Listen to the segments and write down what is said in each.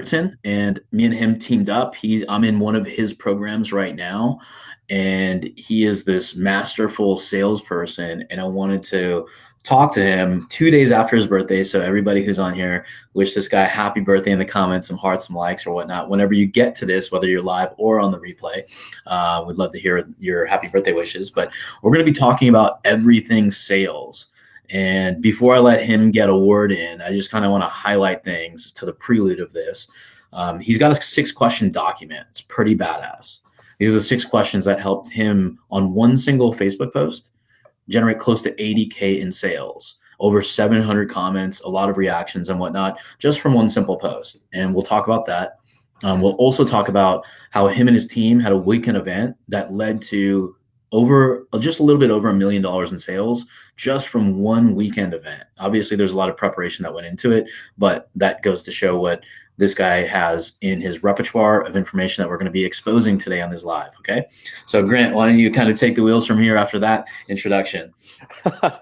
Eilertson, and me and him teamed up. I'm in one of his programs right now, and he is this masterful salesperson. And I wanted to talk to him 2 days after his birthday. So everybody who's on here, wish this guy happy birthday in the comments, some hearts, some likes, or whatnot. Whenever you get to this, whether you're live or on the replay, we'd love to hear your happy birthday wishes. But we're going to be talking about everything sales. And before I let him get a word in, I just kind of want to highlight things to the prelude of this. He's got a 6-question document. It's pretty badass. These are the 6 questions that helped him on one single Facebook post generate close to 80K in sales, over 700 comments, a lot of reactions and whatnot, just from one simple post. And we'll talk about that. We'll also talk about how him and his team had a weekend event that led to just a little bit over $1 million in sales just from one weekend event. Obviously, there's a lot of preparation that went into it, but that goes to show what this guy has in his repertoire of information that we're going to be exposing today on this live. Okay. So Grant, why don't you kind of take the wheels from here after that introduction?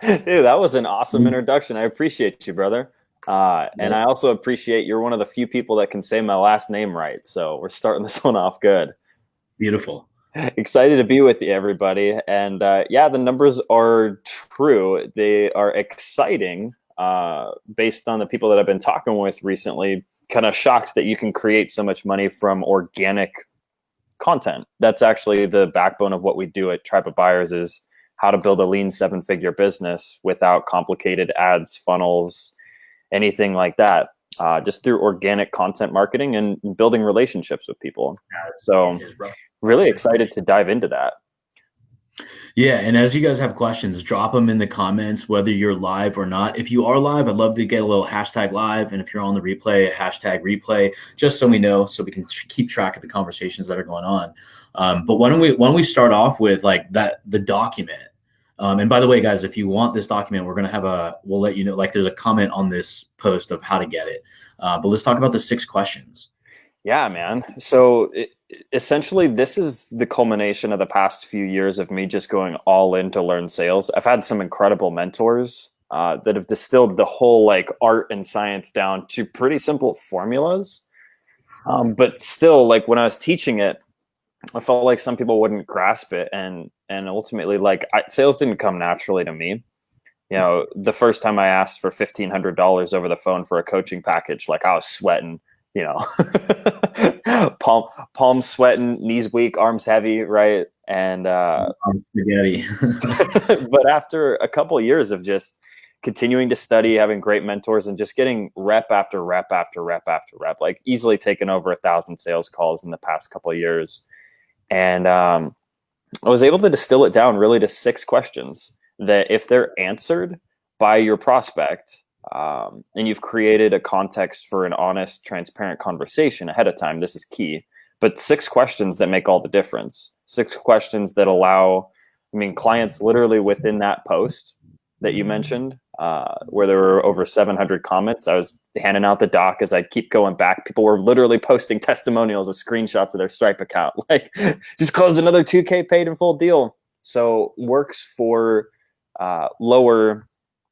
Dude, that was an awesome introduction. I appreciate you, brother. And I also appreciate you're one of the few people that can say my last name right. So we're starting this one off good. Beautiful. Excited to be with you, everybody. And yeah, the numbers are true. They are exciting based on the people that I've been talking with recently. Kind of shocked that you can create so much money from organic content. That's actually the backbone of what we do at Tribe of Buyers, is how to build a lean 7-figure business without complicated ads, funnels, anything like that. Just through organic content marketing and building relationships with people. So really excited to dive into that. Yeah, and as you guys have questions, drop them in the comments, whether you're live or not. If you are live, I'd love to get a little hashtag live. And if you're on the replay, hashtag replay, just so we know, so we can keep track of the conversations that are going on. But why don't we start off with like the document? And by the way, guys, if you want this document, we'll let you know, like there's a comment on this post of how to get it. But let's talk about the 6 questions. Yeah, man. So essentially, this is the culmination of the past few years of me just going all in to learn sales. I've had some incredible mentors that have distilled the whole like art and science down to pretty simple formulas. But still, like when I was teaching it, I felt like some people wouldn't grasp it, and ultimately, like sales didn't come naturally to me. You know, the first time I asked for $1,500 over the phone for a coaching package, like I was sweating. You know, palms sweating, knees weak, arms heavy, right? And spaghetti. But after a couple of years of just continuing to study, having great mentors, and just getting rep after rep after rep after rep, like easily taken over 1,000 sales calls in the past couple of years, and I was able to distill it down really to 6 questions that, if they're answered by your prospect, and you've created a context for an honest, transparent conversation ahead of time, this is key. But 6 questions that make all the difference. 6 questions that allow, clients literally within that post that you mentioned, where there were over 700 comments. I was handing out the doc as I keep going back. People were literally posting testimonials of screenshots of their Stripe account. Like, just closed another 2K paid in full deal. So works for lower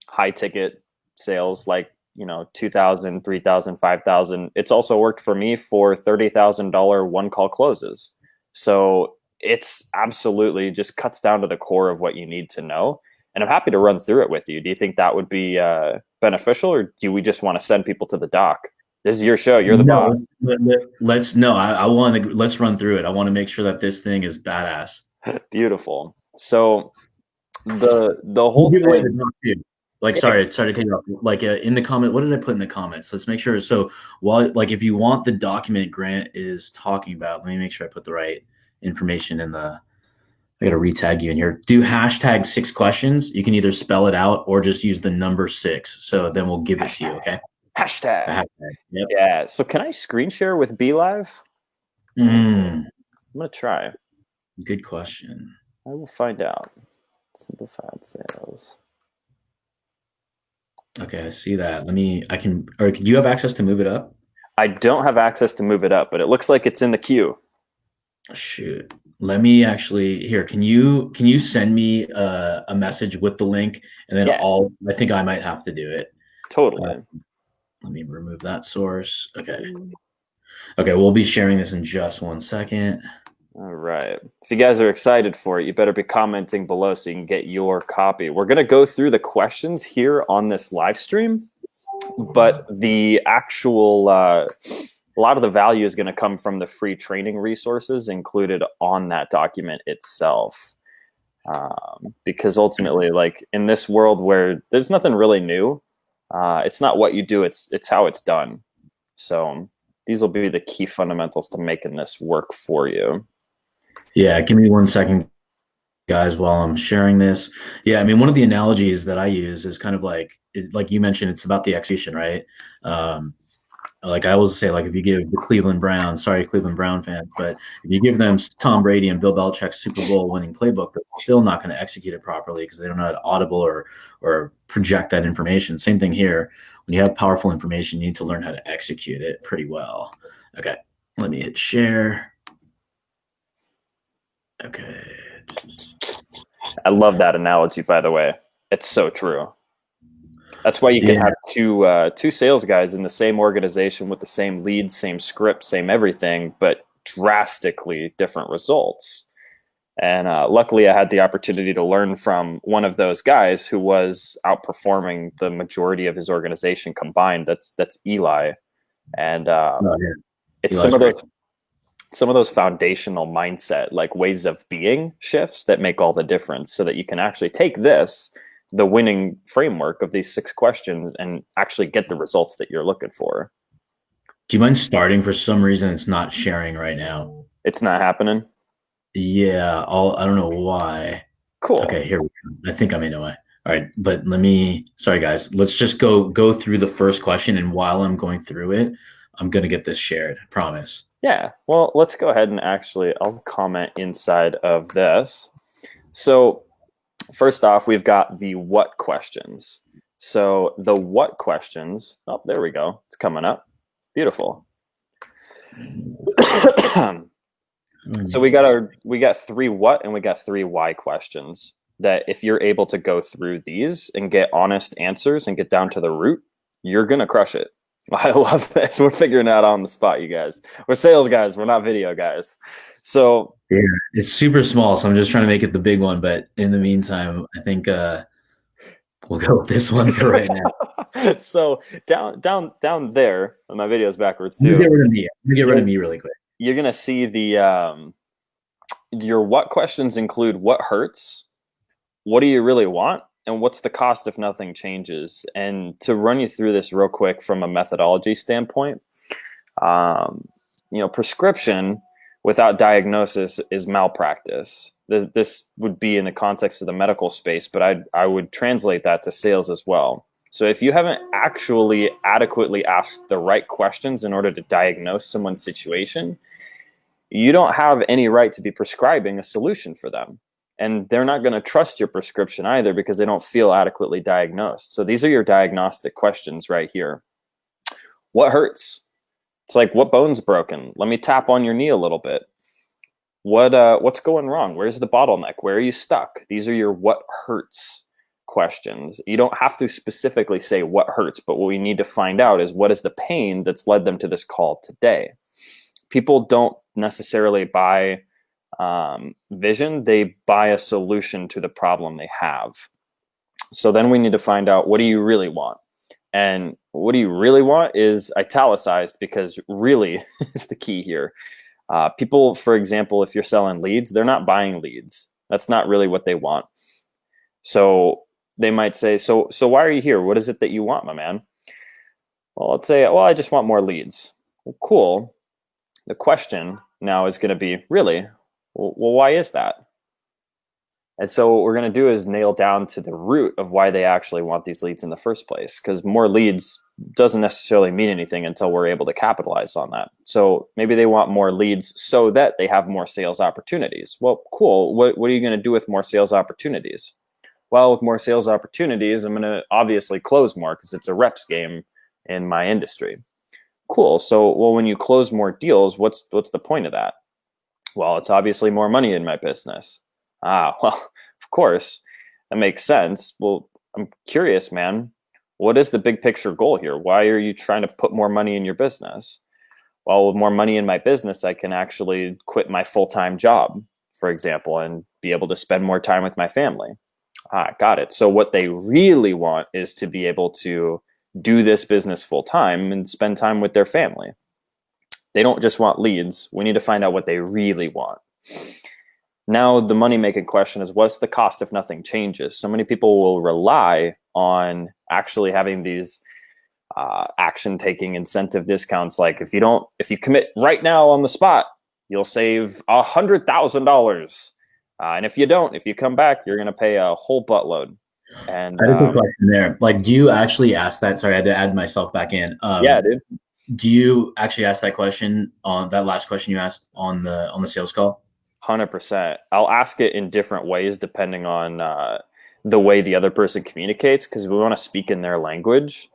high ticket sales, like, you know, 2,000, 3,000, 5,000. It's also worked for me for $30,000 one call closes. So it's absolutely just cuts down to the core of what you need to know. And I'm happy to run through it with you. Do you think that would be beneficial, or do we just want to send people to the doc? This is your show. You're the boss. Let's run through it. I want to make sure that this thing is badass. Beautiful. So the whole thing. Like, sorry to cut you off. Like in the comment, what did I put in the comments? Let's make sure. So if you want the document Grant is talking about, let me make sure I put the right information in the. I got to retag you in here. Do hashtag 6 questions. You can either spell it out or just use the number 6. So then we'll give it to you. Okay. Hashtag. Yep. Yeah. So can I screen share with BeLive? I'm gonna try. Good question. I will find out. Simplified sales. Okay, I see that. Do you have access to move it up? I don't have access to move it up, but it looks like it's in the queue. Shoot. Let me actually can you send me a message with the link, and then I think I might have to do it. Totally. Let me remove that source. Okay. Okay, we'll be sharing this in just 1 second. All right. If you guys are excited for it, you better be commenting below so you can get your copy. We're going to go through the questions here on this live stream, but the actual, a lot of the value is going to come from the free training resources included on that document itself. Because ultimately, like in this world where there's nothing really new, it's not what you do, it's how it's done. So these will be the key fundamentals to making this work for you. Yeah, give me 1 second, guys, while I'm sharing this. Yeah, I mean, one of the analogies that I use is kind of like you mentioned, it's about the execution, right? Um, like I always say, like if you give the Cleveland Browns, sorry, Cleveland Brown fans, but if you give them Tom Brady and Bill Belichick's Super Bowl winning playbook, they're still not going to execute it properly because they don't know how to audible or project that information. Same thing here. When you have powerful information, you need to learn how to execute it pretty well. Okay, let me hit share. Okay. I love that analogy, by the way. It's so true. That's why you can have two sales guys in the same organization with the same leads, same script, same everything, but drastically different results. And luckily, I had the opportunity to learn from one of those guys who was outperforming the majority of his organization combined. That's Eli, and it's some of those foundational mindset, like ways of being shifts that make all the difference, so that you can actually take the winning framework of these 6 questions and actually get the results that you're looking for. Do you mind starting? For some reason, it's not sharing right now. It's not happening. Yeah, I don't know why. Cool. Okay, here we go. I think I may know why. All right, but sorry guys, let's just go through the first question, and while I'm going through it, I'm gonna get this shared, I promise. Yeah, well, let's go ahead and I'll comment inside of this. So first off, we've got the what questions. So the what questions, oh, there we go. It's coming up. Beautiful. So we got 3 what and we got 3 why questions that if you're able to go through these and get honest answers and get down to the root, you're going to crush it. I love this. We're figuring out on the spot, you guys. We're sales guys. We're not video guys. So yeah, it's super small, so I'm just trying to make it the big one. But in the meantime, I think we'll go with this one for right now. So down there, my video's backwards too. Let me get rid of me. Let me get rid of me really quick. You're gonna see the your what questions include what hurts, what do you really want, and what's the cost if nothing changes. And to run you through this real quick from a methodology standpoint, prescription without diagnosis is malpractice. This would be in the context of the medical space, but I would translate that to sales as well. So if you haven't actually adequately asked the right questions in order to diagnose someone's situation, you don't have any right to be prescribing a solution for them. And they're not going to trust your prescription either because they don't feel adequately diagnosed. So these are your diagnostic questions right here. What hurts? It's like, what bone's broken? Let me tap on your knee a little bit. What's going wrong? Where's the bottleneck? Where are you stuck? These are your what hurts questions. You don't have to specifically say what hurts, but what we need to find out is what is the pain that's led them to this call today. People don't necessarily buy vision, they buy a solution to the problem they have. So then we need to find out, what do you really want? And what do you really want is italicized, because really is the key here. People, for example, if you're selling leads, they're not buying leads. That's not really what they want. So they might say, so why are you here? What is it that you want, my man? Well, let's say, well, I just want more leads. Well, cool. The question now is going to be, really? Well, why is that? And so what we're going to do is nail down to the root of why they actually want these leads in the first place, because more leads doesn't necessarily mean anything until we're able to capitalize on that. So maybe they want more leads so that they have more sales opportunities. Well, cool. What are you going to do with more sales opportunities? Well, with more sales opportunities, I'm going to obviously close more because it's a reps game in my industry. Cool. So, well, when you close more deals, what's the point of that? Well, it's obviously more money in my business. Well, of course, that makes sense. Well, I'm curious, man. What is the big picture goal here? Why are you trying to put more money in your business? Well, with more money in my business, I can actually quit my full-time job, for example, and be able to spend more time with my family. Ah, got it. So what they really want is to be able to do this business full time and spend time with their family. They don't just want leads. We need to find out what they really want. Now, the money making question is, what's the cost if nothing changes? So many people will rely on actually having these action taking incentive discounts. Like if you commit right now on the spot, you'll save $100,000. And if you come back, you're going to pay a whole buttload. And I had a quick question there. Like, do you actually ask that? Sorry, I had to add myself back in. Yeah, dude. Do you actually ask that question on that last question you asked on the sales call? 100%. I'll ask it in different ways depending on the way the other person communicates, because we want to speak in their language.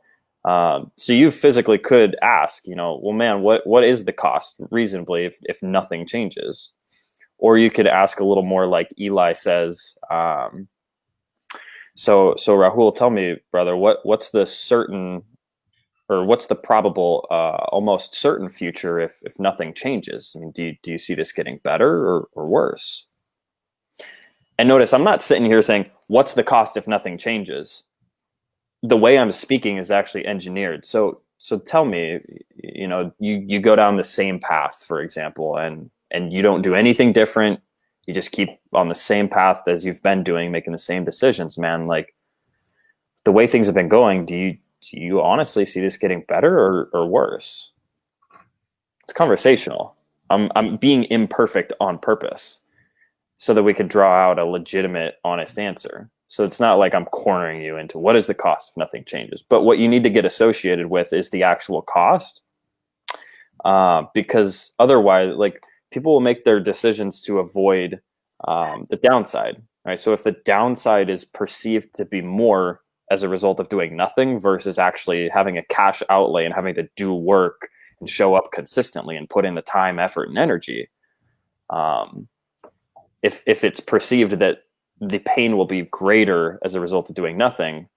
So you physically could ask, well, man, what is the cost reasonably if nothing changes? Or you could ask a little more like Eli says. So Rahul, tell me, brother, what's the certain, or what's the probable, almost certain future if nothing changes? I mean, do you see this getting better or worse? And notice, I'm not sitting here saying, what's the cost if nothing changes? The way I'm speaking is actually engineered. So tell me, you go down the same path, for example, and you don't do anything different. You just keep on the same path as you've been doing, making the same decisions, man. Like the way things have been going, do you honestly see this getting better or worse? It's conversational. I'm being imperfect on purpose so that we could draw out a legitimate, honest answer. So it's not like I'm cornering you into what is the cost if nothing changes. But what you need to get associated with is the actual cost, because otherwise, like people will make their decisions to avoid the downside, right? So if the downside is perceived to be more as a result of doing nothing versus actually having a cash outlay and having to do work and show up consistently and put in the time, effort, and energy, if it's perceived that the pain will be greater as a result of doing nothing,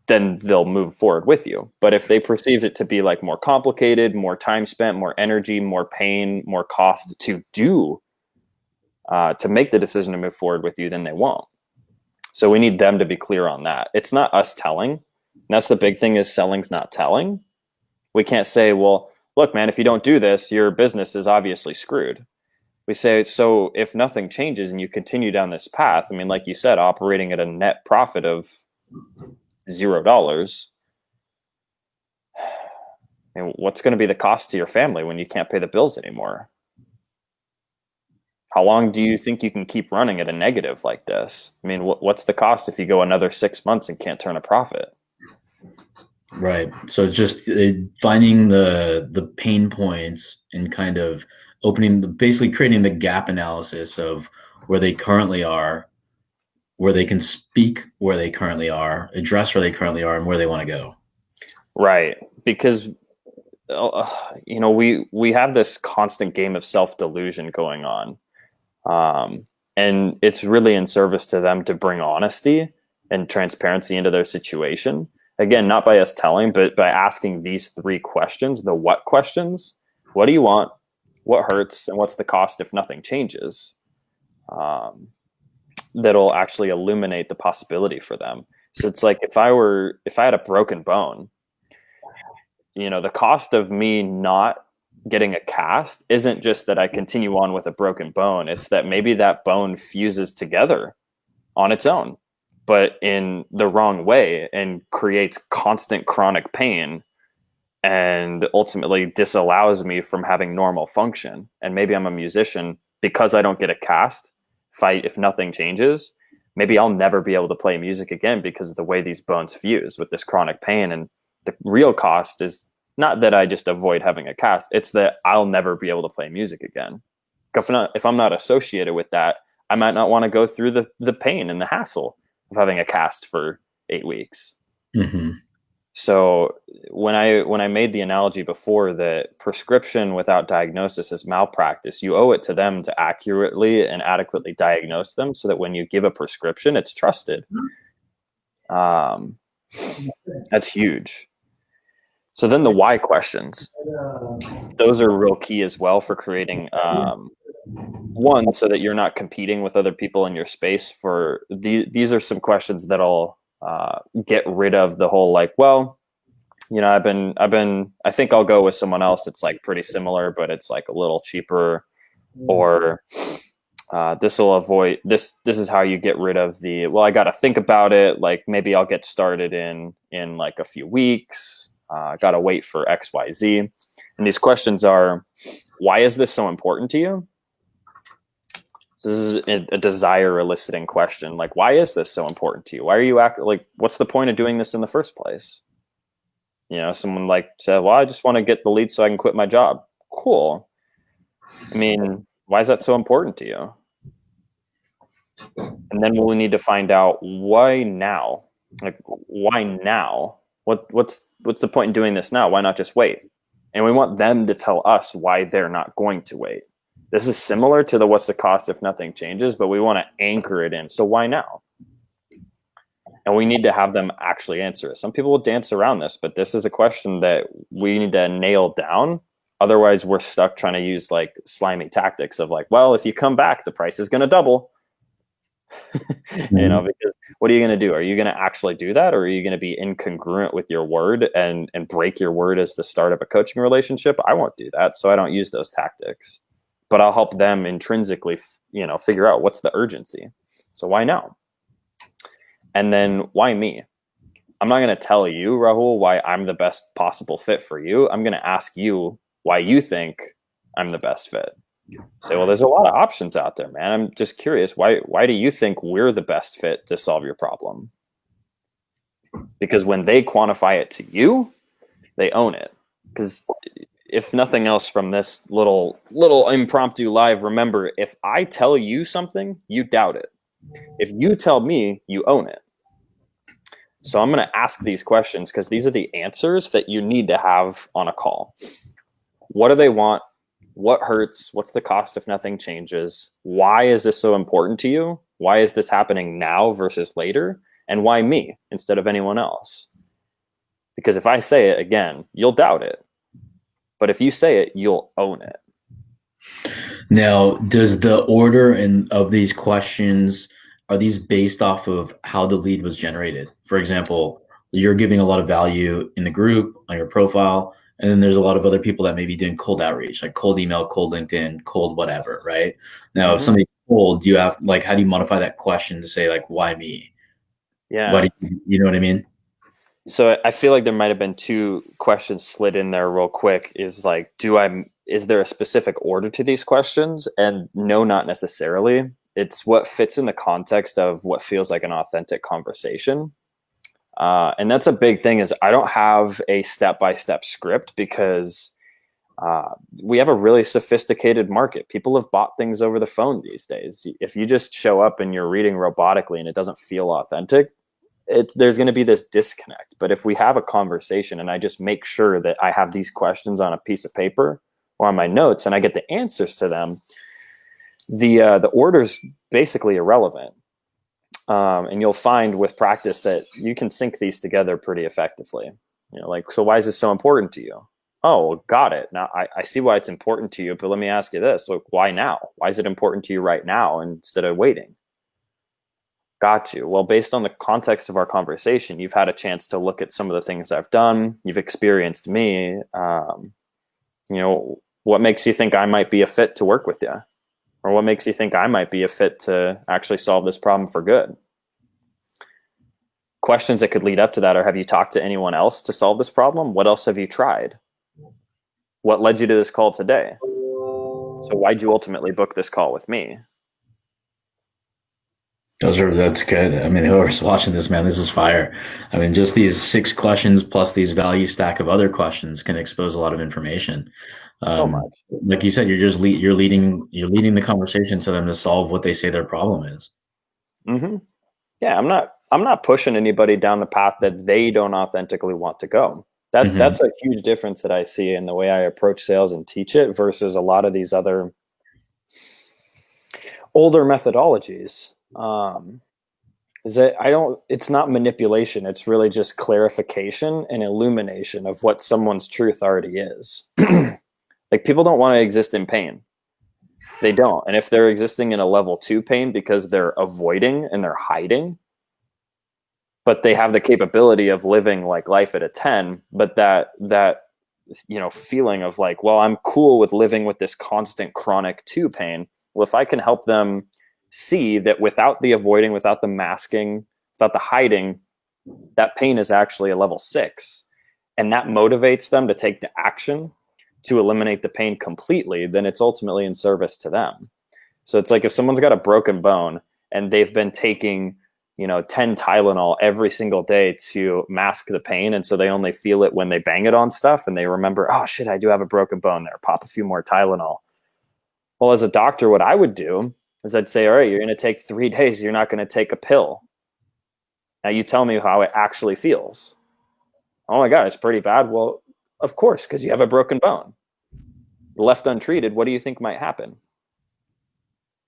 then they'll move forward with you. But if they perceive it to be like more complicated, more time spent, more energy, more pain, more cost to do, to make the decision to move forward with you, then they won't. So we need them to be clear on that. It's not us telling. And that's the big thing, is selling's not telling. We can't say, well, look, man, if you don't do this, your business is obviously screwed. We say, so if nothing changes and you continue down this path, I mean, like you said, operating at a net profit of $0, I mean, what's going to be the cost to your family when you can't pay the bills anymore? How long do you think you can keep running at a negative like this? I mean, what's the cost if you go another 6 months and can't turn a profit? Right. So it's just finding the pain points and kind of basically creating the gap analysis of where they currently are, where they can speak where they currently are, address where they currently are, and where they want to go. Right. Because we have this constant game of self-delusion going on. And it's really in service to them to bring honesty and transparency into their situation. Again, not by us telling, but by asking these 3 questions, the what questions. What do you want? What hurts? And what's the cost if nothing changes? That'll actually illuminate the possibility for them. So it's like if I had a broken bone, the cost of me not getting a cast isn't just that I continue on with a broken bone. It's that maybe that bone fuses together on its own, but in the wrong way, and creates constant chronic pain and ultimately disallows me from having normal function. And maybe I'm a musician because I don't get a cast. If nothing changes, maybe I'll never be able to play music again because of the way these bones fuse with this chronic pain. And the real cost is not that I just avoid having a cast, it's that I'll never be able to play music again. If I'm not associated with that, I might not want to go through the pain and the hassle of having a cast for 8 weeks. Mm-hmm. So when I made the analogy before that prescription without diagnosis is malpractice, you owe it to them to accurately and adequately diagnose them so that when you give a prescription, it's trusted. That's huge. So then the why questions, those are real key as well for creating, one, so that you're not competing with other people in your space. For these are some questions that'll get rid of the whole like, well, I think I'll go with someone else that's like pretty similar, but it's like a little cheaper, or this will avoid this. This is how you get rid of the, well, I got to think about it. Like maybe I'll get started in like a few weeks. I got to wait for X, Y, Z. And these questions are, why is this so important to you? This is a desire eliciting question. Like, why is this so important to you? Why are you like, what's the point of doing this in the first place? Someone like said, well, I just want to get the lead so I can quit my job. Cool. I mean, why is that so important to you? And then we'll need to find out why now. Like, why now? What's the point in doing this now? Why not just wait? And we want them to tell us why they're not going to wait. This is similar to the what's the cost if nothing changes, but we want to anchor it in. So why now? And we need to have them actually answer it. Some people will dance around this, but this is a question that we need to nail down. Otherwise, we're stuck trying to use like slimy tactics of like, well, if you come back, the price is going to double. Because what are you going to do? Are you going to actually do that? Or are you going to be incongruent with your word and break your word as the start of a coaching relationship? I won't do that. So I don't use those tactics, but I'll help them intrinsically, figure out what's the urgency. So why now? And then why me? I'm not going to tell you, Rahul, why I'm the best possible fit for you. I'm going to ask you why you think I'm the best fit. Say, well, there's a lot of options out there, man. I'm just curious. Why do you think we're the best fit to solve your problem? Because when they quantify it to you, they own it. Because if nothing else from this little impromptu live, remember, if I tell you something, you doubt it. If you tell me, you own it. So I'm going to ask these questions because these are the answers that you need to have on a call. What do they want? What hurts? What's the cost if nothing changes? Why is this so important to you? Why is this happening now versus later? And why me instead of anyone else? Because if I say it again, you'll doubt it. But if you say it, you'll own it. Now, does the order of these questions, are these based off of how the lead was generated? For example, you're giving a lot of value in the group on your profile, and then there's a lot of other people that maybe doing cold outreach, like cold email, cold LinkedIn, cold whatever, right? Now, if somebody's cold, do you have like, how do you modify that question to say like, why me? Yeah. Why you know what I mean? So I feel like there might have been two questions slid in there real quick. Is like, is there a specific order to these questions? And no, not necessarily. It's what fits in the context of what feels like an authentic conversation. And that's a big thing, is I don't have a step-by-step script because we have a really sophisticated market. People have bought things over the phone these days. If you just show up and you're reading robotically and it doesn't feel authentic, there's going to be this disconnect. But if we have a conversation and I just make sure that I have these questions on a piece of paper or on my notes and I get the answers to them, the order's basically irrelevant. And you'll find with practice that you can sync these together pretty effectively. Like, so why is this so important to you? Oh, got it. Now I see why it's important to you, but let me ask you this. Look, why now? Why is it important to you right now instead of waiting? Got you. Well, based on the context of our conversation, you've had a chance to look at some of the things I've done. You've experienced me. What makes you think I might be a fit to work with you? Or what makes you think I might be a fit to actually solve this problem for good? Questions that could lead up to that are, have you talked to anyone else to solve this problem? What else have you tried? What led you to this call today? So why'd you ultimately book this call with me? That's good. I mean, whoever's watching this, man, this is fire. I mean, just these 6 questions plus these value stack of other questions can expose a lot of information. So much. Like you said, you're leading the conversation to them to solve what they say their problem is. Mm-hmm. Yeah, I'm not pushing anybody down the path that they don't authentically want to go. That's a huge difference that I see in the way I approach sales and teach it versus a lot of these other older methodologies. it's not manipulation. It's really just clarification and illumination of what someone's truth already is. Like, people don't want to exist in pain. They don't. And if they're existing in a level 2 pain because they're avoiding and they're hiding, but they have the capability of living like life at a 10, but that feeling of like, well, I'm cool with living with this constant chronic 2 pain. Well, if I can help them see that without the avoiding, without the masking, without the hiding, that pain is actually a level 6, and that motivates them to take the action to eliminate the pain completely, then it's ultimately in service to them. So it's like if someone's got a broken bone and they've been taking 10 Tylenol every single day to mask the pain, and so they only feel it when they bang it on stuff and they remember, oh shit, I do have a broken bone there, pop a few more Tylenol. Well, as a doctor, what I would do is I'd say, all right, you're going to take 3 days, you're not going to take a pill. Now you tell me how it actually feels. Oh my God, it's pretty bad. Well, of course, because you have a broken bone. Left untreated, what do you think might happen?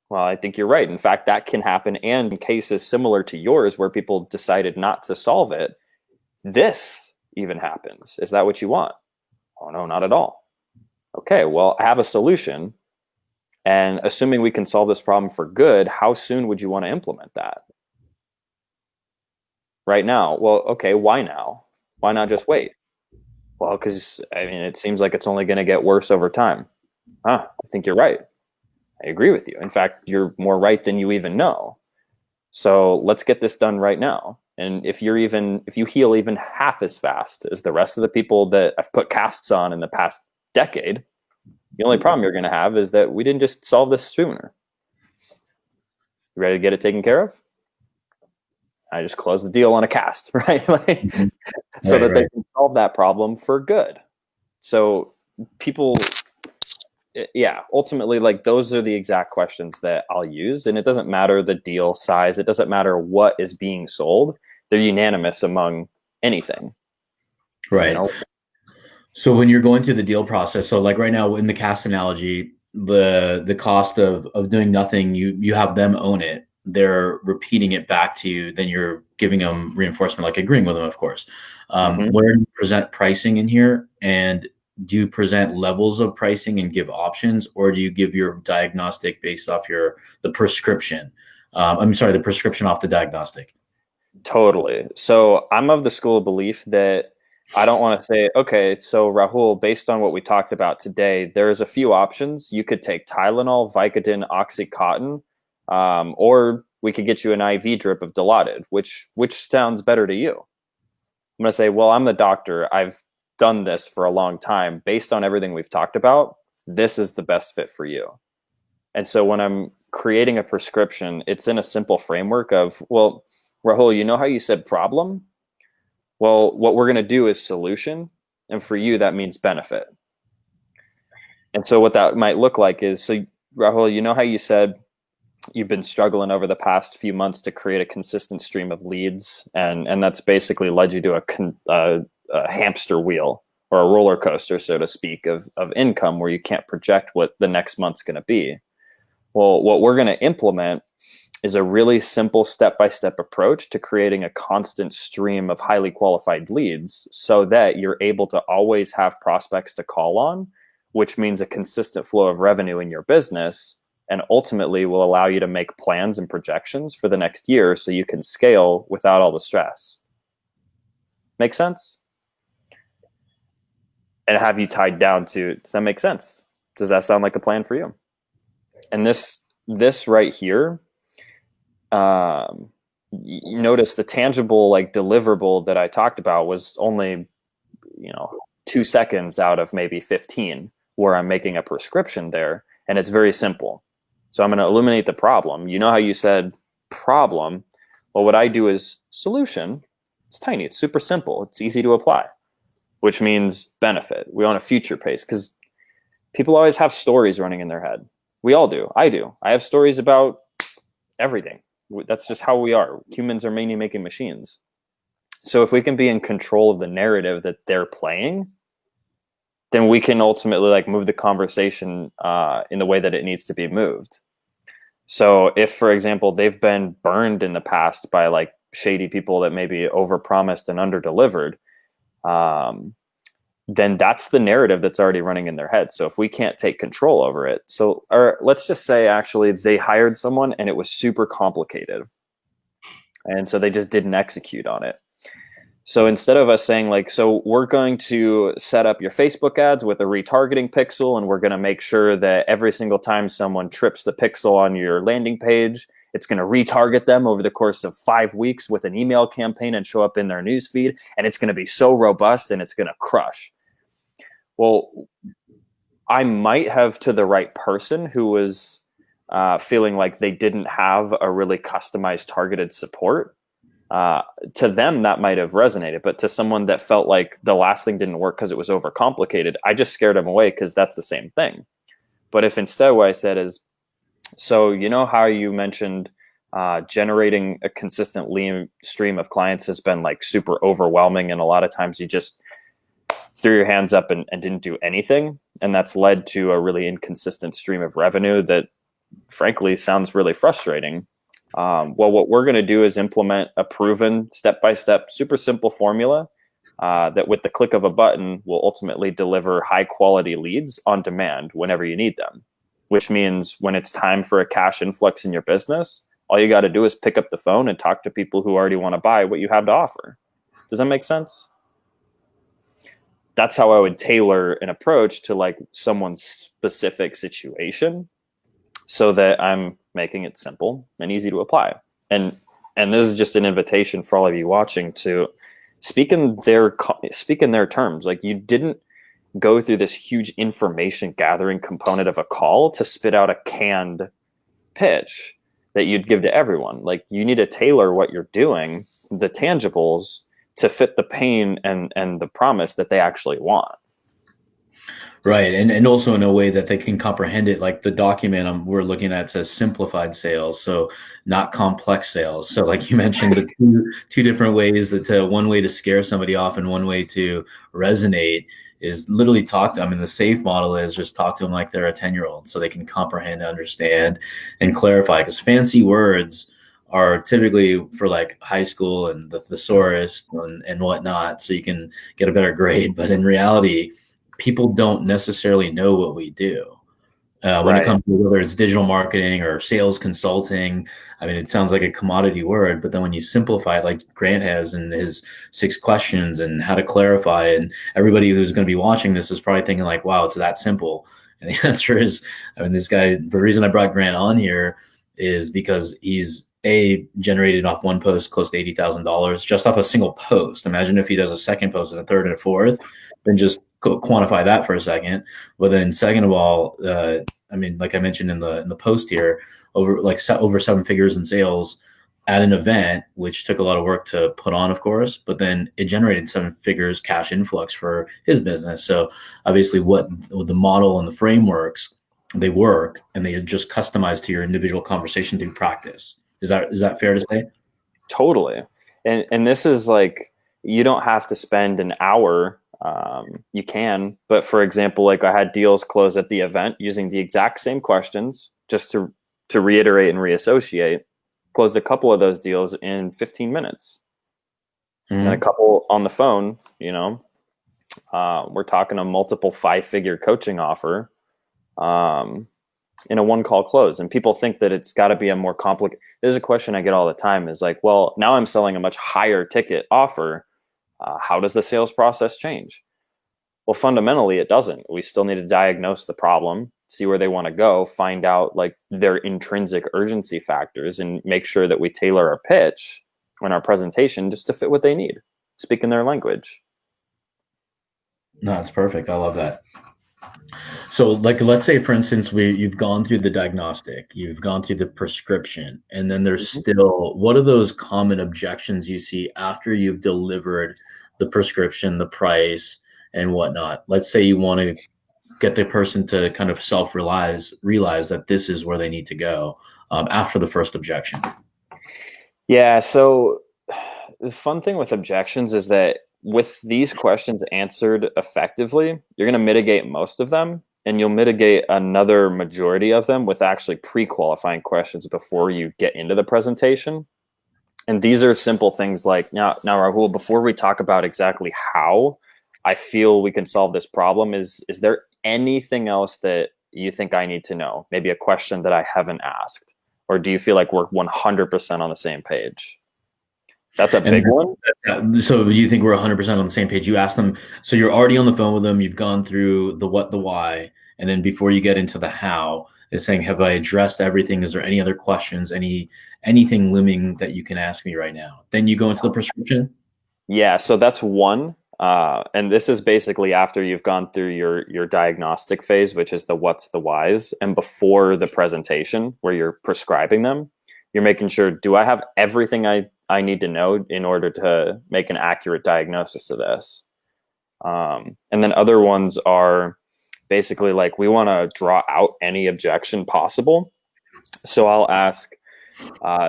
Well, I think you're right. In fact, that can happen. And in cases similar to yours where people decided not to solve it, this even happens. Is that what you want? Oh, no, not at all. Okay, well, I have a solution. And assuming we can solve this problem for good, how soon would you want to implement that? Right now. Well, okay, why now? Why not just wait? Well, because it seems like it's only going to get worse over time. I think you're right. I agree with you. In fact, you're more right than you even know. So let's get this done right now. And if you heal even half as fast as the rest of the people that I've put casts on in the past decade, the only problem you're going to have is that we didn't just solve this sooner. You ready to get it taken care of? I just close the deal on a cast, right? So that they can solve that problem for good. So people, ultimately, like, those are the exact questions that I'll use. And it doesn't matter the deal size. It doesn't matter what is being sold. They're unanimous among anything. Right. So when you're going through the deal process, so like right now in the cast analogy, the cost of doing nothing, you have them own it. They're repeating it back to you. Then you're giving them reinforcement, like agreeing with them, of course. Where do you present pricing in here? And do you present levels of pricing and give options, or do you give your diagnostic based off the prescription? The prescription off the diagnostic. Totally. So I'm of the school of belief that I don't want to say, okay, so Rahul, based on what we talked about today, there's a few options. You could take Tylenol, Vicodin, Oxycontin, or we could get you an IV drip of Dilaudid. Which sounds better to you? I'm going to say, well, I'm the doctor. I've done this for a long time. Based on everything we've talked about, this is the best fit for you. And so when I'm creating a prescription, it's in a simple framework of, well, Rahul, you know how you said problem? Well, what we're going to do is solution. And for you, that means benefit. And so what that might look like is, so Rahul, you know how you said you've been struggling over the past few months to create a consistent stream of leads, and that's basically led you to a hamster wheel or a roller coaster, so to speak, of income where you can't project what the next month's going to be. Well, what we're going to implement is a really simple step-by-step approach to creating a constant stream of highly qualified leads so that you're able to always have prospects to call on, which means a consistent flow of revenue in your business, and ultimately will allow you to make plans and projections for the next year so you can scale without all the stress. Make sense? And have you tied down to, does that make sense? Does that sound like a plan for you? And this right here, you notice the tangible, like, deliverable that I talked about was only 2 seconds out of maybe 15 where I'm making a prescription there, and it's very simple. So I'm going to illuminate the problem. You know how you said problem? Well, what I do is solution. It's tiny. It's super simple. It's easy to apply, which means benefit. We want a future pace because people always have stories running in their head. We all do. I do. I have stories about everything. That's just how we are. Humans are mainly making machines. So if we can be in control of the narrative that they're playing, then we can ultimately, like, move the conversation in the way that it needs to be moved. So if, for example, they've been burned in the past by like shady people that maybe overpromised and underdelivered, um, then that's the narrative that's already running in their head. So if we can't take control over it, so, or let's just say actually they hired someone and it was super complicated, and so they just didn't execute on it. So instead of us saying like, so we're going to set up your Facebook ads with a retargeting pixel, and we're going to make sure that every single time someone trips the pixel on your landing page, it's going to retarget them over the course of 5 weeks with an email campaign and show up in their newsfeed. And it's going to be so robust and it's going to crush. Well, I might have, to the right person who was feeling like they didn't have a really customized targeted support, to them that might have resonated, but to someone that felt like the last thing didn't work because it was overcomplicated, I just scared them away because that's the same thing. But if instead what I said is, so you know how you mentioned generating a consistent lean stream of clients has been like super overwhelming, and a lot of times you just threw your hands up and didn't do anything, and that's led to a really inconsistent stream of revenue that frankly sounds really frustrating. Well, what we're going to do is implement a proven step-by-step, super simple formula that with the click of a button will ultimately deliver high-quality leads on demand whenever you need them, which means when it's time for a cash influx in your business, all you got to do is pick up the phone and talk to people who already want to buy what you have to offer. Does that make sense? That's how I would tailor an approach to like someone's specific situation, so that I'm making it simple and easy to apply. And this is just an invitation for all of you watching to speak in their terms. Like, you didn't go through this huge information gathering component of a call to spit out a canned pitch that you'd give to everyone. Like, you need to tailor what you're doing, the tangibles, to fit the pain and the promise that they actually want. Right. And also in a way that they can comprehend it. Like the document we're looking at says simplified sales, so not complex sales. So like you mentioned, the two different ways, that one way to scare somebody off and one way to resonate is literally talk to them. I mean, the safe model is just talk to them like they're a 10-year-old so they can comprehend, understand, and clarify. Because fancy words are typically for like high school and the thesaurus and whatnot, so you can get a better grade. But in reality, people don't necessarily know what we do. When it Right. comes to whether it's digital marketing or sales consulting, I mean, it sounds like a commodity word, but then when you simplify it, like Grant has in his 6 questions and how to clarify, and everybody who's going to be watching this is probably thinking like, wow, it's that simple. And the answer is, I mean, this guy, the reason I brought Grant on here is because he's generated off one post close to $80,000 just off a single post. Imagine if he does a second post and a third and a fourth, then just quantify that for a second. But then second of all, I mean, like I mentioned in the post here, over 7 figures in sales at an event, which took a lot of work to put on, of course, but then it generated 7 figures cash influx for his business. So obviously what the model and the frameworks, they work, and they just customized to your individual conversation through practice. Is that fair to say? Totally. And this is like, you don't have to spend an hour. You can, but for example, like I had deals close at the event using the exact same questions, just to reiterate and reassociate. Closed a couple of those deals in 15 minutes, and a couple on the phone. We're talking a multiple 5-figure coaching offer in a one call close. And people think that it's got to be a more complicated. There's a question I get all the time is like, well, now I'm selling a much higher ticket offer. How does the sales process change? Well, fundamentally, it doesn't. We still need to diagnose the problem, see where they want to go, find out like their intrinsic urgency factors, and make sure that we tailor our pitch and our presentation just to fit what they need, speak in their language. No, that's perfect. I love that. So, like, let's say, for instance, you've gone through the diagnostic, you've gone through the prescription, and then there's still, what are those common objections you see after you've delivered the prescription, the price, and whatnot? Let's say you want to get the person to kind of realize that this is where they need to go after the first objection. Yeah. So the fun thing with objections is that with these questions answered effectively, you're going to mitigate most of them. and you'll mitigate another majority of them with actually pre-qualifying questions before you get into the presentation. And these are simple things like, now Rahul, before we talk about exactly how I feel we can solve this problem, is there anything else that you think I need to know? Maybe a question that I haven't asked? Or do you feel like we're 100% on the same page? That's a big one. So you think we're 100% on the same page? You ask them, so you're already on the phone with them, you've gone through the what, the why, and then before you get into the how, is saying, have I addressed everything? Is there any other questions, anything looming that you can ask me right now? Then you go into the prescription. Yeah, so that's one. And this is basically after you've gone through your diagnostic phase, which is the what's the whys, and before the presentation where you're prescribing them, you're making sure, do I have everything I need to know in order to make an accurate diagnosis of this? And then other ones are basically like, we want to draw out any objection possible. So I'll ask,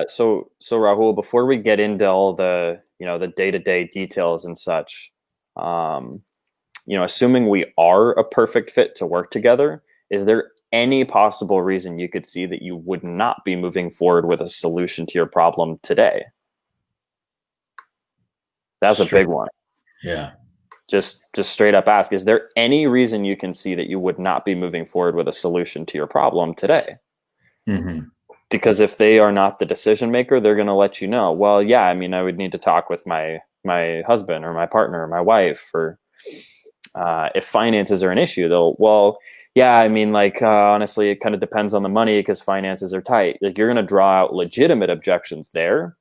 so Rahul, before we get into all the, the day-to-day details and such, assuming we are a perfect fit to work together, is there any possible reason you could see that you would not be moving forward with a solution to your problem today? That's a big one. Yeah. Just straight up ask, is there any reason you can see that you would not be moving forward with a solution to your problem today? Mm-hmm. Because if they are not the decision maker, they're going to let you know, well, yeah, I mean, I would need to talk with my husband or my partner or my wife, or if finances are an issue, they'll, well, yeah, I mean, like, honestly, it kind of depends on the money because finances are tight. Like, you're going to draw out legitimate objections there,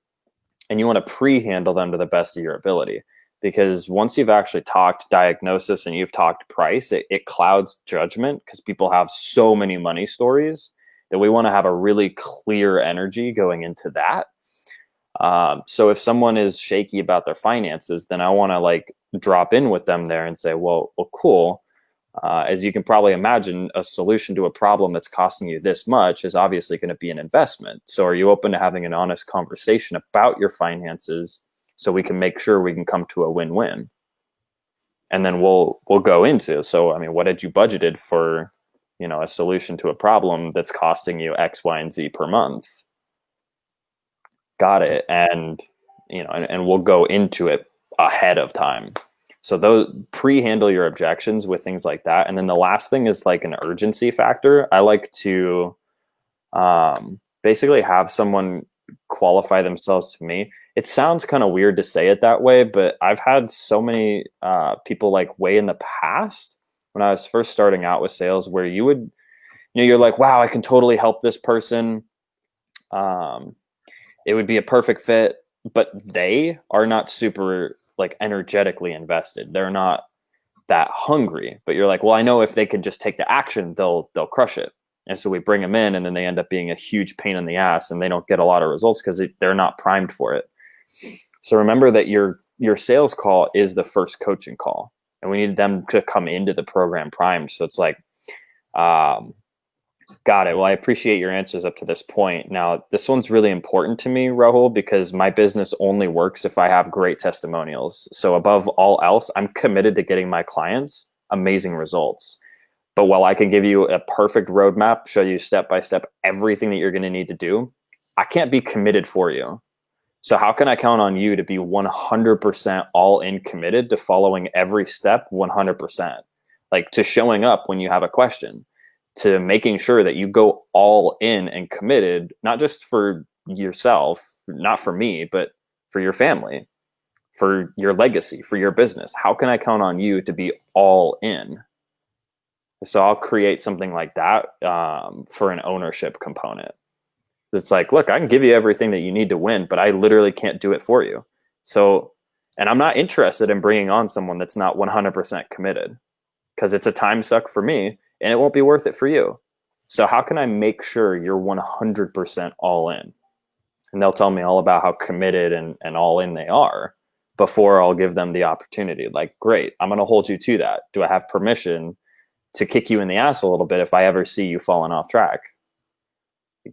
and you want to pre-handle them to the best of your ability. Because once you've actually talked diagnosis and you've talked price, it clouds judgment because people have so many money stories that we want to have a really clear energy going into that. So if someone is shaky about their finances, then I want to like drop in with them there and say, well, cool. As you can probably imagine, a solution to a problem that's costing you this much is obviously going to be an investment. So are you open to having an honest conversation about your finances so we can make sure we can come to a win-win? And then we'll go into, so, I mean, what had you budgeted for, a solution to a problem that's costing you X, Y, and Z per month? Got it. And, and we'll go into it ahead of time. So those pre-handle your objections with things like that. And then the last thing is like an urgency factor. I like to basically have someone qualify themselves to me. It sounds kind of weird to say it that way, but I've had so many people like way in the past when I was first starting out with sales where you would, you're like, wow, I can totally help this person. It would be a perfect fit, but they are not super like energetically invested. They're not that hungry, but you're like, well, I know if they can just take the action, they'll crush it. And so we bring them in, and then they end up being a huge pain in the ass, and they don't get a lot of results because they're not primed for it. So remember that your sales call is the first coaching call, and we need them to come into the program primed. So it's like, got it. Well, I appreciate your answers up to this point. Now, this one's really important to me, Rahul, because my business only works if I have great testimonials. So above all else, I'm committed to getting my clients amazing results. But while I can give you a perfect roadmap, show you step by step everything that you're going to need to do, I can't be committed for you. So how can I count on you to be 100% all in committed to following every step 100%? Like to showing up when you have a question, to making sure that you go all in and committed, not just for yourself, not for me, but for your family, for your legacy, for your business. How can I count on you to be all in? So I'll create something like that for an ownership component. It's like, look, I can give you everything that you need to win, but I literally can't do it for you. So, and I'm not interested in bringing on someone that's not 100% committed because it's a time suck for me and it won't be worth it for you. So how can I make sure you're 100% all in? And they'll tell me all about how committed and all in they are before I'll give them the opportunity. Like, great, I'm going to hold you to that. Do I have permission to kick you in the ass a little bit if I ever see you falling off track?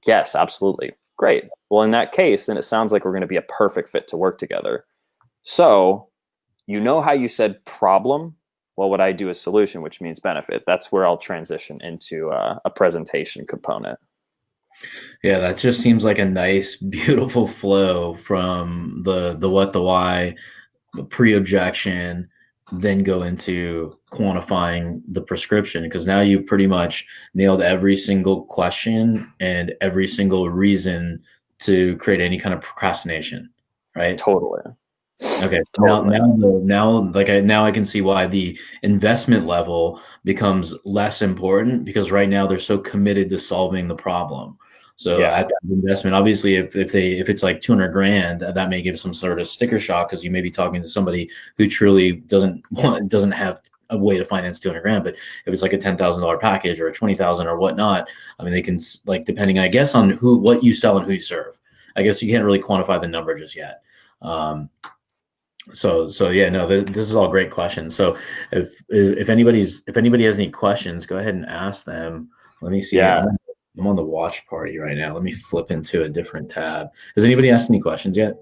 Yes, absolutely. Great. Well, in that case, then it sounds like we're going to be a perfect fit to work together. So, how you said problem What would I do a solution, which means benefit? That's where I'll transition into a presentation component. Yeah, that just seems like a nice, beautiful flow from the what, the why, the pre-objection, then go into quantifying the prescription, because now you pretty much nailed every single question and every single reason to create any kind of procrastination, right? Totally. Okay. Totally. Now I can see why the investment level becomes less important, because right now they're so committed to solving the problem. So Yeah. at that investment, obviously, if it's like 200 grand, that may give some sort of sticker shock, because you may be talking to somebody who truly doesn't have a way to finance 200 grand. But if it's like a $10,000 package or a 20,000 or whatnot, I mean, they can, like, depending, I guess, on what you sell and who you serve. I guess you can't really quantify the number just yet. So yeah, no, this is all great questions. So if anybody has any questions, go ahead and ask them. Let me see. Yeah. I'm on the watch party right now. Let me flip into a different tab. Has anybody asked any questions yet?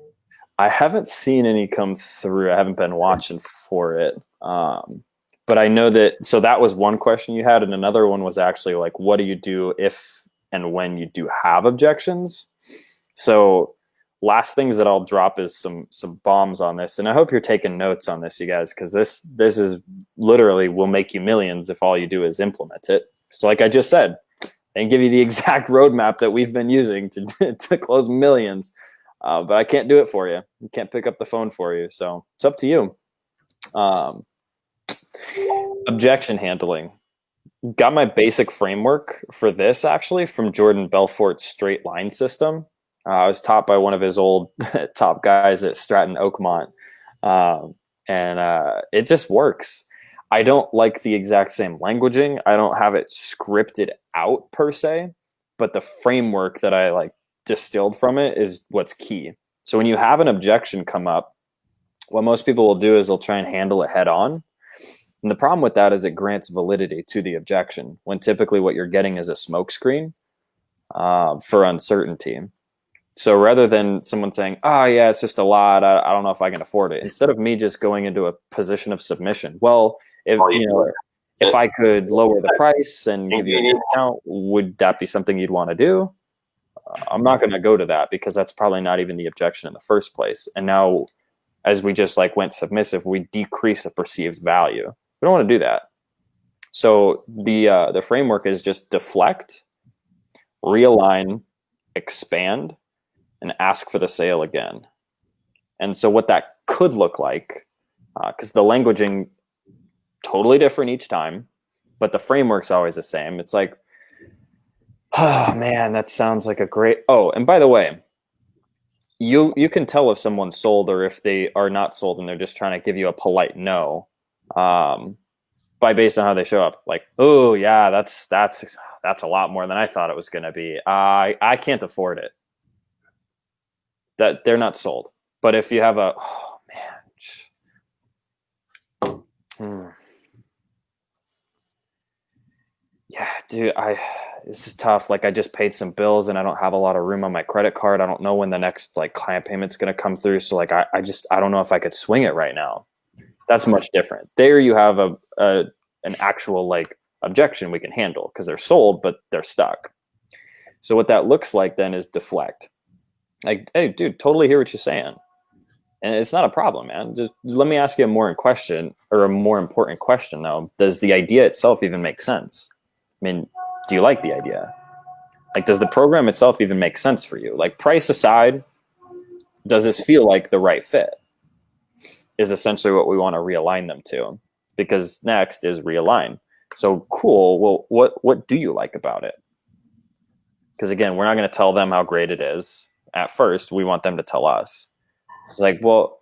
I haven't seen any come through. I haven't been watching for it. But I know that, so that was one question you had. And another one was actually like, what do you do if and when you do have objections? So last things that I'll drop is some bombs on this. And I hope you're taking notes on this, you guys, because this is literally will make you millions if all you do is implement it. So like I just said, and give you the exact roadmap that we've been using to close millions. But I can't do it for you. I can't pick up the phone for you. So it's up to you. Objection handling. Got my basic framework for this actually from Jordan Belfort's straight line system. I was taught by one of his old top guys at Stratton Oakmont. And it just works. I don't like the exact same languaging. I don't have it scripted out per se, but the framework that I like distilled from it is what's key. So when you have an objection come up, what most people will do is they'll try and handle it head on. And the problem with that is it grants validity to the objection, when typically what you're getting is a smokescreen for uncertainty. So rather than someone saying, oh yeah, it's just a lot, I don't know if I can afford it, instead of me just going into a position of submission, well, if I could lower the price and give you a discount, would that be something you'd want to do? I'm not going to go to that, because that's probably not even the objection in the first place. And now, as we just like went submissive, we decrease the perceived value. We don't want to do that. So the framework is just deflect, realign, expand, and ask for the sale again. And so what that could look like, because the languaging totally different each time, but the framework's always the same. It's like, oh man, that sounds like a great. Oh, and by the way, you can tell if someone's sold or if they are not sold and they're just trying to give you a polite no, by based on how they show up. Like, oh yeah, that's a lot more than I thought it was going to be. I can't afford it. That they're not sold. But if you have a, oh man, yeah, dude, this is tough. Like I just paid some bills and I don't have a lot of room on my credit card. I don't know when the next like client payment's going to come through. So like, I don't know if I could swing it right now. That's much different. There you have an actual like objection we can handle, because they're sold, but they're stuck. So what that looks like then is deflect. Like, hey, dude, totally hear what you're saying. And it's not a problem, man. Just let me ask you a more important question, though. Does the idea itself even make sense? I mean, do you like the idea? Like, does the program itself even make sense for you? Like, price aside, does this feel like the right fit? Is essentially what we want to realign them to. Because next is realign. So cool. Well, what do you like about it? Because again, we're not going to tell them how great it is. At first, we want them to tell us. It's like, well,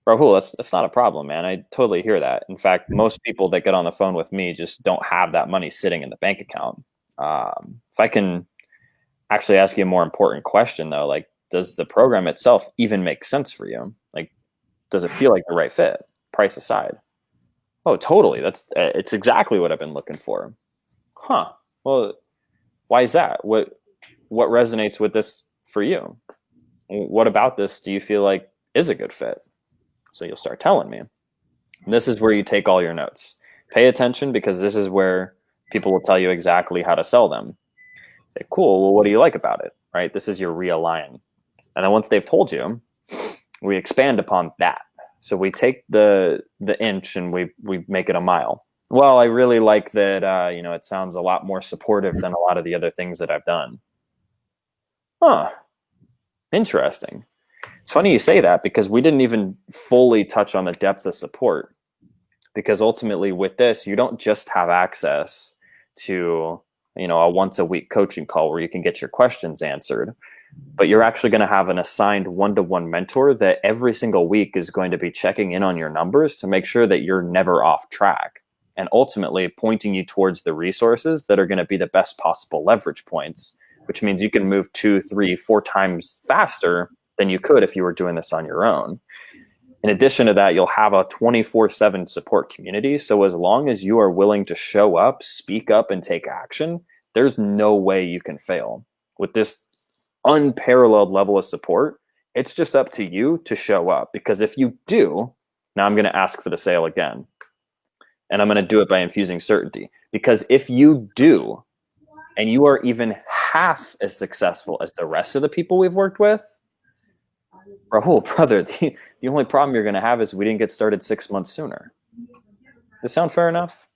Rahul, that's not a problem, man. I totally hear that. In fact, most people that get on the phone with me just don't have that money sitting in the bank account. If I can actually ask you a more important question, though, like, does the program itself even make sense for you? Like, does it feel like the right fit, price aside? Oh, totally. It's exactly what I've been looking for. Huh. Well, why is that? What resonates with this for you? What about this do you feel like is a good fit? So you'll start telling me. And this is where you take all your notes. Pay attention, because this is where people will tell you exactly how to sell them. Say, cool, well, what do you like about it, right? This is your realign. And then once they've told you, we expand upon that. So we take the inch and we make it a mile. Well, I really like that, it sounds a lot more supportive than a lot of the other things that I've done. Huh, interesting. It's funny you say that, because we didn't even fully touch on the depth of support. Because ultimately with this, you don't just have access to, a once a week coaching call where you can get your questions answered, but you're actually going to have an assigned one-to-one mentor that every single week is going to be checking in on your numbers to make sure that you're never off track, and ultimately pointing you towards the resources that are going to be the best possible leverage points, which means you can move 2, 3, 4 times faster than you could if you were doing this on your own. In addition to that, you'll have a 24/7 support community. So as long as you are willing to show up, speak up, and take action, there's no way you can fail. With this unparalleled level of support, it's just up to you to show up. Because if you do, now I'm going to ask for the sale again. And I'm going to do it by infusing certainty. Because if you do, and you are even half as successful as the rest of the people we've worked with, Rahul, brother, the only problem you're going to have is we didn't get started 6 months sooner. Does this sound fair enough?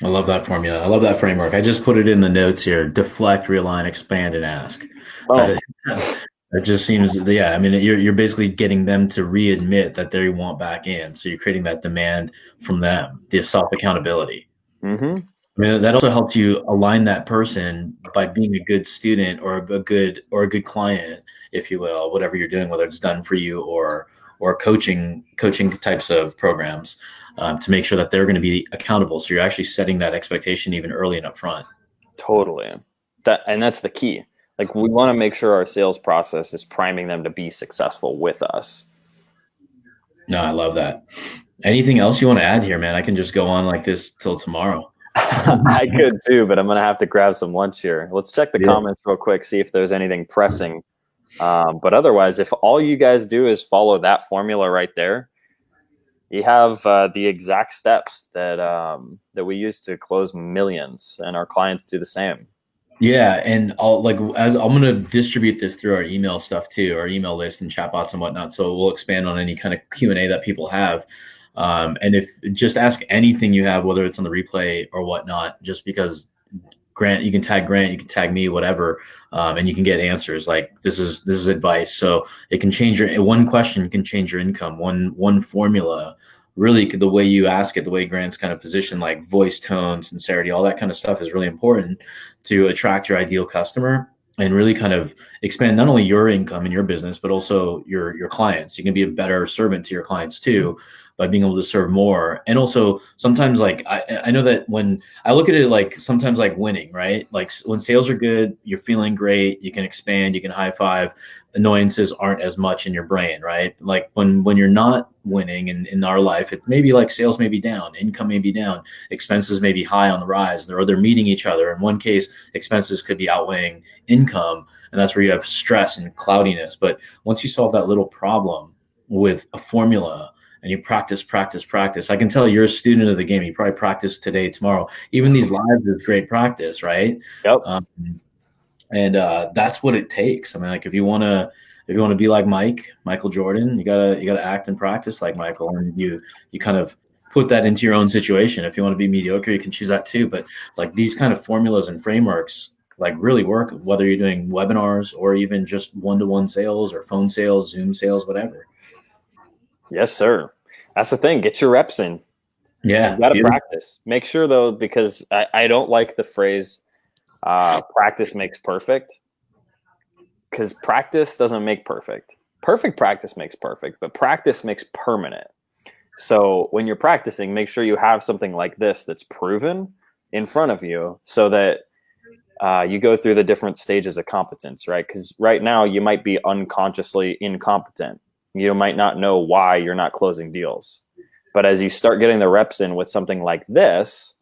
I love that formula. I love that framework. I just put it in the notes here: deflect, realign, expand, and ask. Oh. It just seems, yeah. I mean, you're basically getting them to readmit that they want back in. So you're creating that demand from them, the self accountability. Mm-hmm. I mean, that also helps you align that person by being a good student or a good client, if you will, whatever you're doing, whether it's done for you or coaching types of programs, to make sure that they're going to be accountable. So you're actually setting that expectation even early and upfront. Totally. That's the key. Like, we want to make sure our sales process is priming them to be successful with us. No, I love that. Anything else you want to add here, man? I can just go on like this till tomorrow. I could too, but I'm going to have to grab some lunch here. Let's check the comments real quick, see if there's anything pressing. But otherwise, if all you guys do is follow that formula right there, you have the exact steps that we use to close millions, and our clients do the same. Yeah, and as I'm going to distribute this through our email stuff too, our email list and chatbots and whatnot. So we'll expand on any kind of Q&A that people have. And if just ask anything you have, whether it's on the replay or whatnot, just because Grant, you can tag me, whatever, and you can get answers. Like this is advice. So it can change one question can change your income. One formula, really, the way you ask it, the way Grant's kind of positioned, like voice, tone, sincerity, all that kind of stuff is really important to attract your ideal customer and really kind of expand not only your income in your business, but also your clients. You can be a better servant to your clients too, by being able to serve more. And also sometimes, like, I know that when I look at it, like sometimes like winning, right? Like when sales are good, you're feeling great, you can expand, you can high five, annoyances aren't as much in your brain, right? Like when you're not winning in our life, it may be like sales may be down, income may be down, expenses may be high on the rise, or they're meeting each other. In one case, expenses could be outweighing income, and that's where you have stress and cloudiness. But once you solve that little problem with a formula, and you practice. I can tell you're a student of the game. You probably practice today, tomorrow. Even these lives is great practice, right? Yep. And that's what it takes. I mean, like if you want to be like Michael Jordan, you gotta act and practice like Michael, and you kind of put that into your own situation. If you want to be mediocre, you can choose that too. But like these kind of formulas and frameworks like really work, whether you're doing webinars or even just one-to-one sales or phone sales, Zoom sales, whatever. Yes, sir. That's the thing. Get your reps in. Yeah. You got to practice. Make sure, though, because I don't like the phrase practice makes perfect, because practice doesn't make perfect. Perfect practice makes perfect, but practice makes permanent. So when you're practicing, make sure you have something like this that's proven in front of you, so that you go through the different stages of competence, right? Because right now you might be unconsciously incompetent. You might not know why you're not closing deals. But as you start getting the reps in with something like this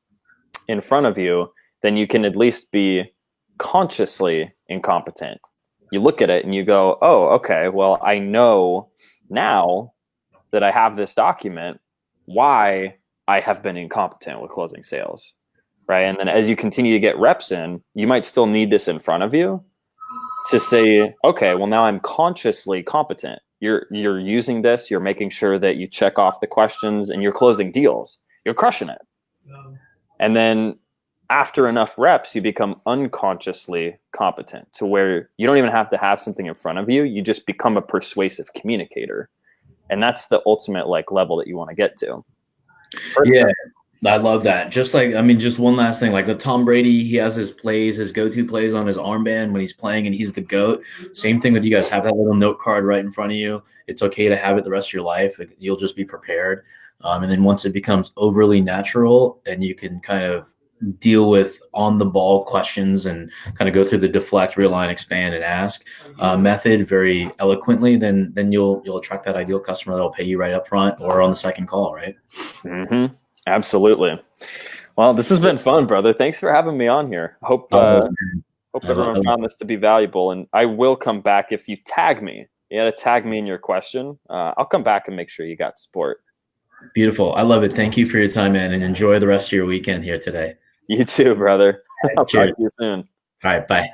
in front of you, then you can at least be consciously incompetent. You look at it and you go, oh, okay, well, I know now that I have this document why I have been incompetent with closing sales, right? And then as you continue to get reps in, you might still need this in front of you to say, okay, well, now I'm consciously competent. You're using this, you're making sure that you check off the questions and you're closing deals. You're crushing it. And then after enough reps, you become unconsciously competent to where you don't even have to have something in front of you. You just become a persuasive communicator. And that's the ultimate like level that you want to get to. Yeah, I love that. Just like, I mean, just one last thing, like with Tom Brady, he has his plays, his go-to plays on his armband when he's playing and he's the GOAT. Same thing with you guys. Have that little note card right in front of you. It's okay to have it the rest of your life. You'll just be prepared. And then once it becomes overly natural and you can kind of deal with on the ball questions and kind of go through the deflect, realign, expand, and ask method very eloquently, then you'll attract that ideal customer that'll pay you right up front or on the second call, right? Mm-hmm. Absolutely. Well, this has been fun, brother. Thanks for having me on here. Hope everyone found this to be valuable, and I will come back if you tag me. You got to tag me in your question. I'll come back and make sure you got support. Beautiful. I love it. Thank you for your time, man, and enjoy the rest of your weekend here today. You too, brother. I'll talk to you soon. All right. Bye.